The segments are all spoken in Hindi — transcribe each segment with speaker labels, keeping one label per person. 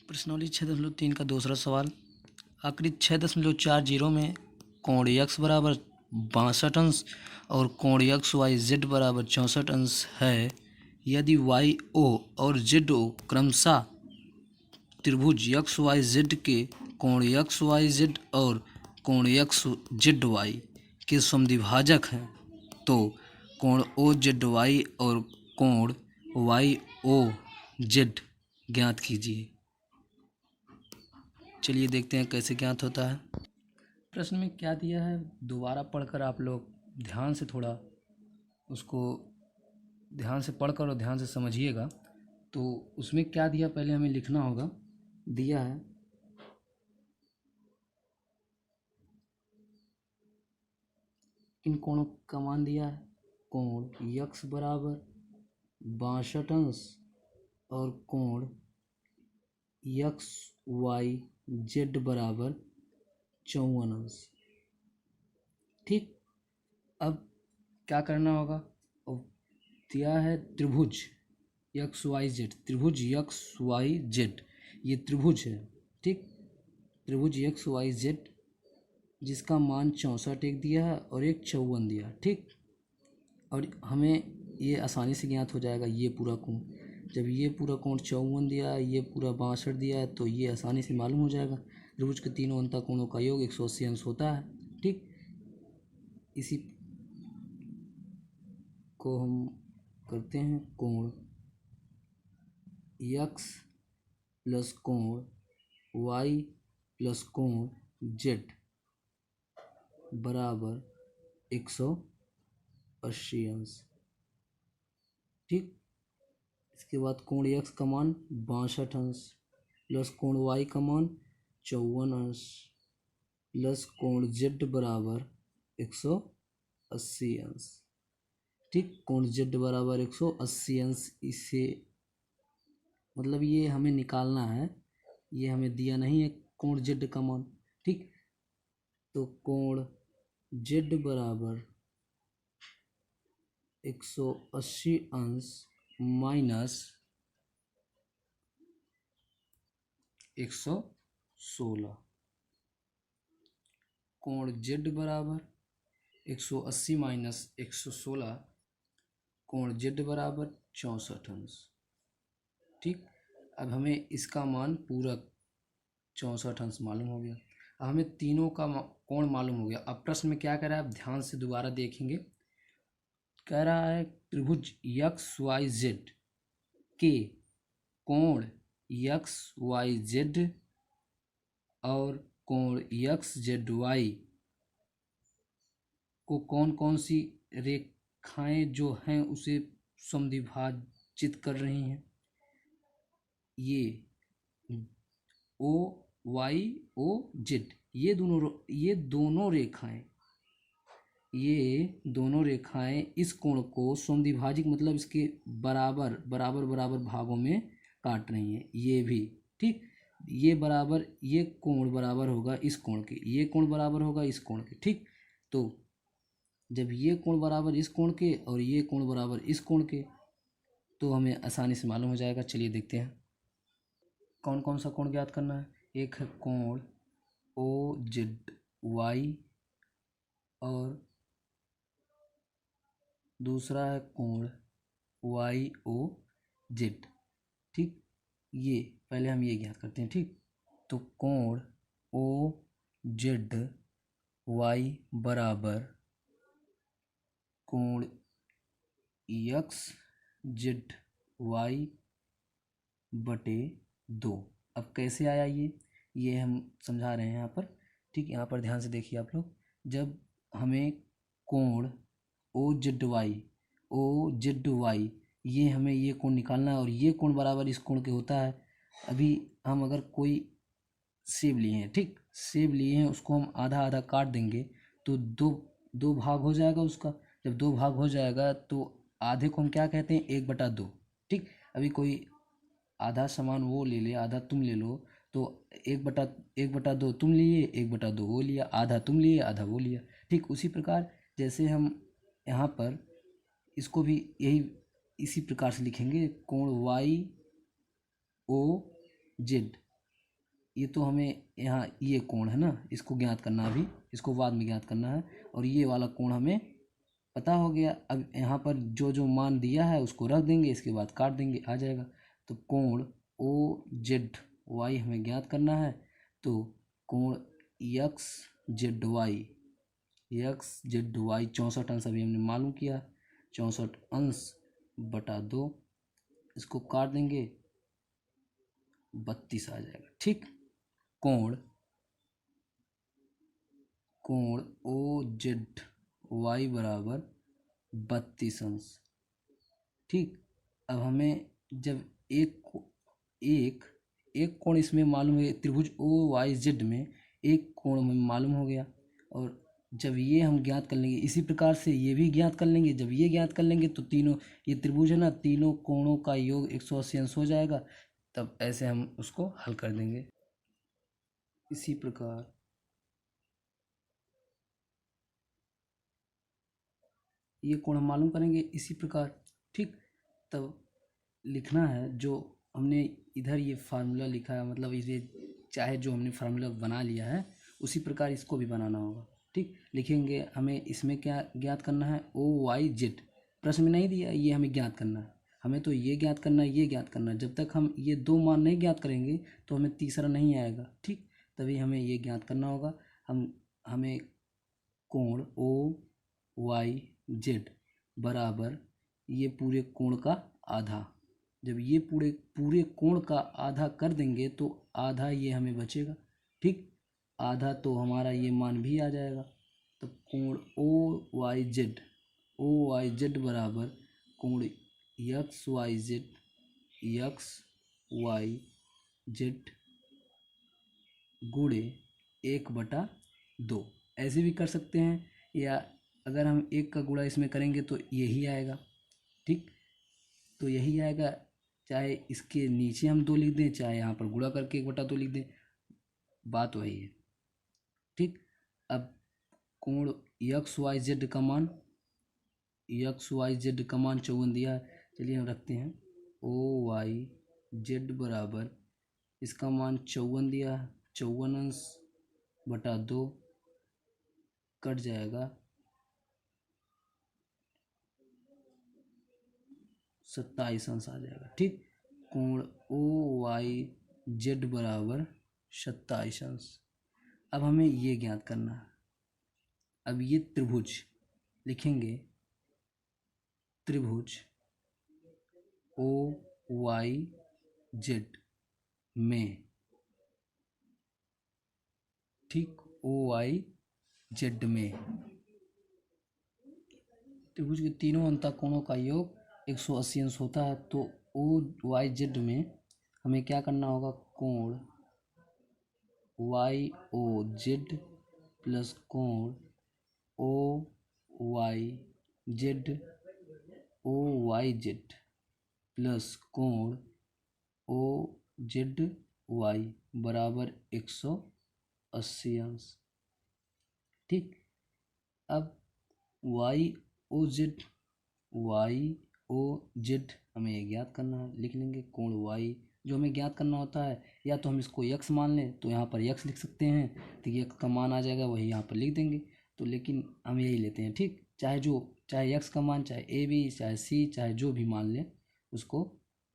Speaker 1: प्रश्नावली 6.3 का दूसरा सवाल। आकृति 6.40 में कोण x बराबर 62 अंश और कोण एक्स वाई जेड बराबर 64 अंश है। यदि वाई ओ और जेड ओ क्रमशः त्रिभुज एक्स वाई जेड के कोण एक्स वाई जेड और कोण एक्स जेड वाई के समद्विभाजक हैं, तो कोण ओ जेड वाई और कोण वाई ओ जेड ज्ञात कीजिए। चलिए देखते हैं कैसे ज्ञात होता है। प्रश्न में क्या दिया है दोबारा पढ़कर आप लोग ध्यान से थोड़ा उसको ध्यान से पढ़कर और ध्यान से समझिएगा। तो उसमें क्या दिया पहले हमें लिखना होगा। दिया है इन कोणों का मान दिया है। कोण यक्स बराबर 62 अंश और कोण यक्स वाई जेड बराबर 54 अंश। ठीक, अब क्या करना होगा। दिया है त्रिभुज एक्स वाई जेड, त्रिभुज एक्स वाई जेड, ये त्रिभुज है। ठीक, त्रिभुज एक्स वाई जेड जिसका मान 64 एक दिया है और एक 54 दिया। ठीक, और हमें ये आसानी से ज्ञात हो जाएगा ये पूरा कोण। जब ये पूरा कोण 54 दिया है, ये पूरा 62 दिया है, तो ये आसानी से मालूम हो जाएगा। त्रिभुज के तीनों अंतः कोणों का योग 180 अंश होता है। ठीक, इसी को हम करते हैं। कोण यक्स प्लस कोण वाई प्लस कोण जेड बराबर 180 अंश। ठीक, इसके बाद कोण यक्स का मान 62 अंश प्लस कोण वाई का मान 54 अंश प्लस कोण जेड बराबर 180 अंश। ठीक, कोण जेड बराबर 180 अंश, इसे मतलब ये हमें निकालना है, ये हमें दिया नहीं है कोण जेड का मान। ठीक, तो कोण जेड बराबर 180 अंश माइनस 116। कोण जेड बराबर 180 माइनस 116, कोण जेड बराबर 64 अंश। ठीक, अब हमें इसका मान पूरा 64 अंश मालूम हो गया। अब हमें तीनों का कोण मालूम हो गया। अब प्रश्न में क्या कह रहा है, आप ध्यान से दोबारा देखेंगे। कह रहा है त्रिभुज एक्स वाई जेड के कोण एक्स वाई जेड और कोण एक्स जेड वाई को कौन कौन सी रेखाएं जो हैं उसे समद्विभाजित कर रही हैं। ये ओ वाई ओ जेड, ये दोनों रेखाएं इस कोण को समद्विभाजित मतलब इसके बराबर बराबर बराबर भागों में काट रही हैं। ये भी ठीक, ये बराबर, ये कोण बराबर होगा इस कोण के, ये कोण बराबर होगा इस कोण के। ठीक, तो जब ये कोण बराबर इस कोण के और ये कोण बराबर इस कोण के, तो हमें आसानी से मालूम हो जाएगा। चलिए देखते हैं कौन कौन सा कोण ज्ञात करना है। एक है कोण ओ जेड वाई और दूसरा है कोण वाई ओ जेड। ठीक, ये पहले हम ये ज्ञात करते हैं। ठीक, तो कोण ओ जेड वाई बराबर कोण एक्स जेड वाई बटे 2। अब कैसे आया ये हम समझा रहे हैं यहाँ पर। ठीक, यहाँ पर ध्यान से देखिए आप लोग। जब हमें कोण ओ जेड वाई ये हमें ये कोण निकालना है और ये कोण बराबर इस कोण के होता है। अभी हम अगर कोई सेब लिए हैं, ठीक, सेब लिए हैं, उसको हम आधा आधा काट देंगे तो दो भाग हो जाएगा उसका। जब 2 भाग हो जाएगा तो आधे को हम क्या कहते हैं, 1/2। ठीक, अभी कोई आधा सामान वो ले ले, आधा तुम ले लो, तो 1/2 तुम लिए, 1/2 वो लिया, आधा तुम लिए, आधा वो लिया। ठीक, उसी प्रकार जैसे हम यहाँ पर इसको भी यही इसी प्रकार से लिखेंगे। कोण वाई ओ जेड ये तो हमें यहाँ ये कोण है ना, इसको ज्ञात करना, अभी इसको बाद में ज्ञात करना है। और ये वाला कोण हमें पता हो गया। अब यहाँ पर जो जो मान दिया है उसको रख देंगे, इसके बाद काट देंगे, आ जाएगा। तो कोण ओ जेड वाई हमें ज्ञात करना है। तो कोण X Z Y, X Z Y 64 अंश अभी हमने मालूम किया, 64 अंश बटा 2, इसको काट देंगे, 32 आ जाएगा। ठीक, कोण कोण ओ जेड वाई बराबर 32 अंश। ठीक, अब हमें जब एक एक कोण इसमें मालूम है, त्रिभुज ओ वाई जेड में एक कोण हमें मालूम हो गया। और जब ये हम ज्ञात कर लेंगे, इसी प्रकार से ये भी ज्ञात कर लेंगे। जब ये ज्ञात कर लेंगे तो तीनों, ये त्रिभुज है ना, तीनों कोणों का योग 180 अंश हो जाएगा। तब ऐसे हम उसको हल कर देंगे। इसी प्रकार ये कोण हम मालूम करेंगे इसी प्रकार। ठीक, तब लिखना है जो हमने इधर ये फार्मूला लिखा है, मतलब इसे चाहे जो हमने फार्मूला बना लिया है उसी प्रकार इसको भी बनाना होगा। ठीक, लिखेंगे, हमें इसमें क्या ज्ञात करना है, ओ वाई जेड। प्रश्न में नहीं दिया, ये हमें ज्ञात करना है। हमें तो ये ज्ञात करना है, ये ज्ञात करना है। जब तक हम ये दो मान नहीं ज्ञात करेंगे तो हमें तीसरा नहीं आएगा। ठीक, तभी हमें ये ज्ञात करना होगा। हमें कोण ओ वाई जेड बराबर ये पूरे कोण का आधा, जब ये पूरे पूरे कोण का आधा कर देंगे तो आधा ये हमें बचेगा। ठीक, आधा तो हमारा ये मान भी आ जाएगा। तो कोण ओ वाई जेड बराबर कोण यक्स वाई जेड गुणे 1/2 ऐसे भी कर सकते हैं, या अगर हम 1 का गुणा इसमें करेंगे तो यही आएगा। ठीक, तो यही आएगा, चाहे इसके नीचे हम 2 लिख दें, चाहे यहाँ पर गुणा करके 1/2 लिख दें, बात वही है। ठीक, अब कोण यक्स वाई जेड का मान 54 दिया है, चलिए हम रखते हैं। ओ वाई जेड बराबर इसका मान 54 दिया है, 54 अंश बटा 2 कट जाएगा, 27 अंश आ जाएगा। ठीक, कोण ओ वाई जेड बराबर 27 अंश। अब हमें ये ज्ञात करना है। अब ये त्रिभुज लिखेंगे, त्रिभुज ओ वाई जेड में, ठीक, ओ वाई जेड में त्रिभुज के तीनों अंतःकोणों का योग 180 अंश होता है। तो ओ वाई जेड में हमें क्या करना होगा, कोण वाई ओ जेड प्लस कोण ओ वाई जेड प्लस कोण ओ जेड वाई बराबर 180 अंश। ठीक, अब वाई ओ जेड हमें ये ज्ञात करना है। लिख लेंगे कोण वाई, जो हमें ज्ञात करना होता है, या तो हम इसको यक्स मान लें तो यहाँ पर यक्स लिख सकते हैं, तो यक्स का मान आ जाएगा, वही यहाँ पर लिख देंगे। तो लेकिन हम यही लेते हैं। ठीक, चाहे यक्स का मान, चाहे ए बी, चाहे सी, चाहे जो भी मान लें उसको।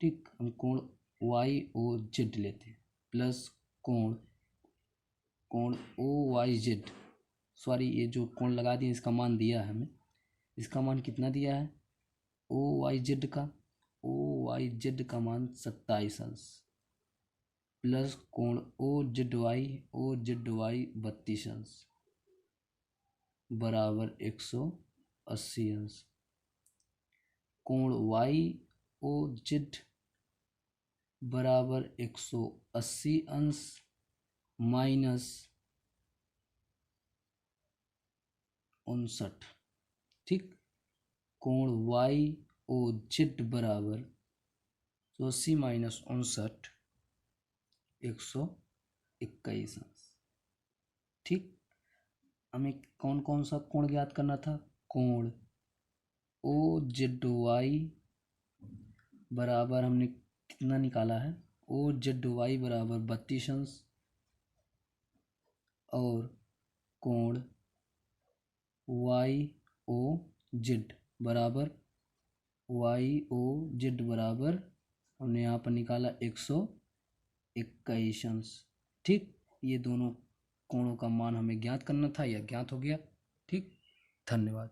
Speaker 1: ठीक, हम कोण वाई ओ जेड लेते हैं प्लस कोण ओ वाई जेड, सॉरी ये जो कोण लगा दिए इसका मान दिया है हमें, इसका मान कितना दिया है, ओ वाई जेड का मान 27 अंश प्लस कोण ओ जेड वाई 32 अंश बराबर 180 अंश। कोण वाई ओ जेड बराबर 180 अंश माइनस 59। ठीक, कोण वाई ओ जेड बराबर 180 माइनस 59 121 अंश। ठीक, हमें कौन कौन सा कोण ज्ञात करना था, कोण ओ जेड वाई बराबर हमने कितना निकाला है, ओ जेड वाई बराबर 32 अंश और कोण YOZ बराबर हमने यहाँ पर निकाला 121 अंश। ठीक, ये दोनों कोणों का मान हमें ज्ञात करना था, यह ज्ञात हो गया। ठीक, धन्यवाद।